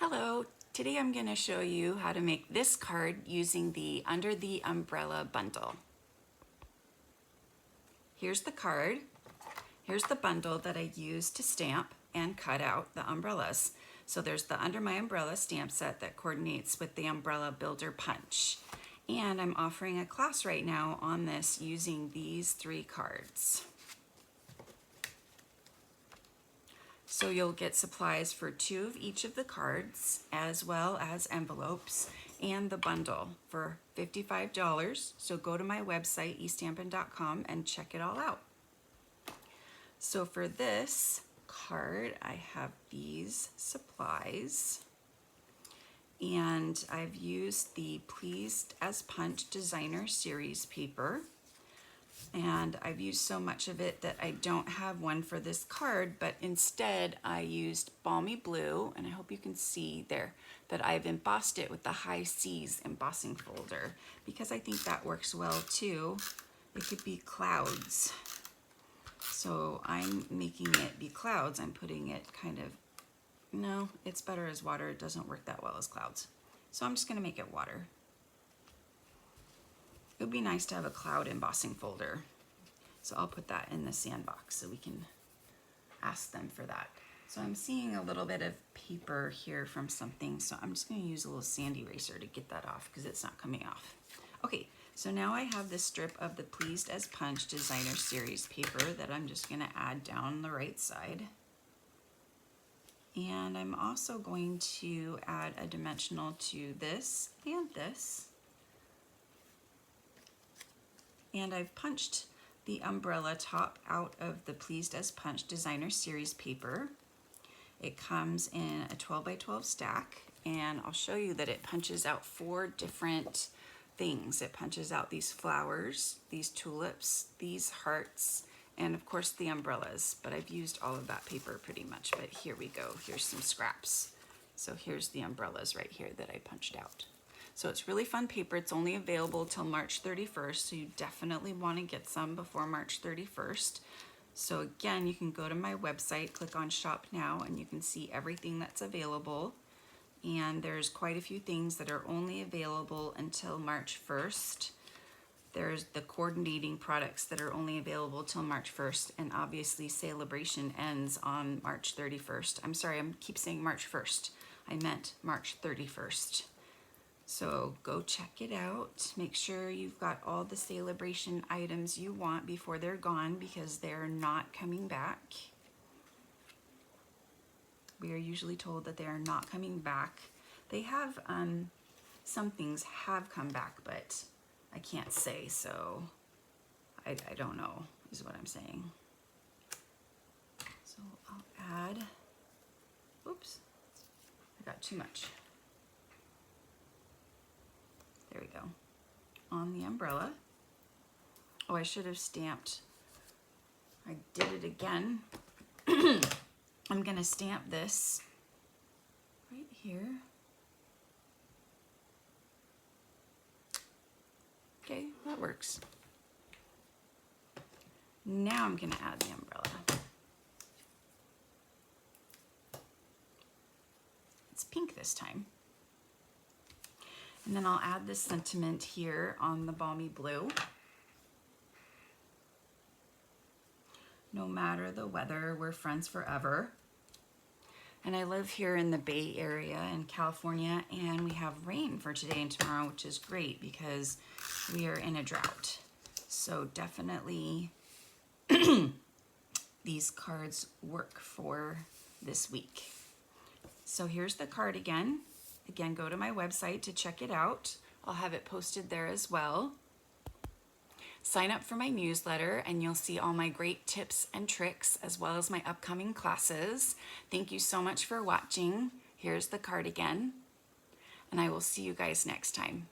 Hello, today I'm going to show you how to make this card using the Under the Umbrella bundle. Here's the card. Here's the bundle that I used to stamp and cut out the umbrellas. So there's the Under My Umbrella stamp set that coordinates with the Umbrella Builder Punch. And I'm offering a class right now on this using these 3 cards. So you'll get supplies for 2 of each of the cards, as well as envelopes and the bundle for $55. So go to my website, eStampin.com, and check it all out. So for this card, I have these supplies. And I've used the Pleased as Punch Designer Series paper. And I've used so much of it that I don't have one for this card, but instead I used Balmy Blue, and I hope you can see there that I've embossed it with the High Seas embossing folder because I think that works well too. It could be clouds. So I'm making it be clouds. I'm putting it kind of, no, it's better as water. It doesn't work that well as clouds. So I'm just gonna make it water. It would be nice to have a cloud embossing folder. So I'll put that in the sandbox so we can ask them for that. So I'm seeing a little bit of paper here from something, so I'm just gonna use a little sand eraser to get that off because it's not coming off. Okay, so now I have this strip of the Pleased as Punch Designer Series paper that I'm just gonna add down the right side. And I'm also going to add a dimensional to this and this. And I've punched the umbrella top out of the Pleased as Punch Designer Series paper. It comes in a 12 by 12 stack, and I'll show you that it punches out 4 different things. It punches out these flowers, these tulips, these hearts, and of course the umbrellas, but I've used all of that paper pretty much, but here we go. Here's some scraps. So here's the umbrellas right here that I punched out. So it's really fun paper. It's only available till March 31st, so you definitely want to get some before March 31st. So again, you can go to my website, click on Shop Now, and you can see everything that's available. And there's quite a few things that are only available until March 1st. There's the coordinating products that are only available till March 1st, and obviously Celebration ends on March 31st. I'm sorry, I keep saying March 1st. I meant March 31st. So go check it out. Make sure you've got all the Celebration items you want before they're gone because they're not coming back. We are usually told that they are not coming back. They have, some things have come back, but I can't say, so I don't know is what I'm saying. So I'll add, oops, I got too much. There we go, on the umbrella. Oh, I should have stamped. I did it again. I'm gonna stamp this right here. Okay, that works. Now I'm gonna add the umbrella. It's pink this time. And then I'll add this sentiment here on the Balmy Blue. No matter the weather, we're friends forever. And I live here in the Bay Area in California, and we have rain for today and tomorrow, which is great because we are in a drought. So definitely these cards work for this week. So here's the card again. Again, go to my website to check it out. I'll have it posted there as well. Sign up for my newsletter and you'll see all my great tips and tricks as well as my upcoming classes. Thank you so much for watching. Here's the card again, and I will see you guys next time.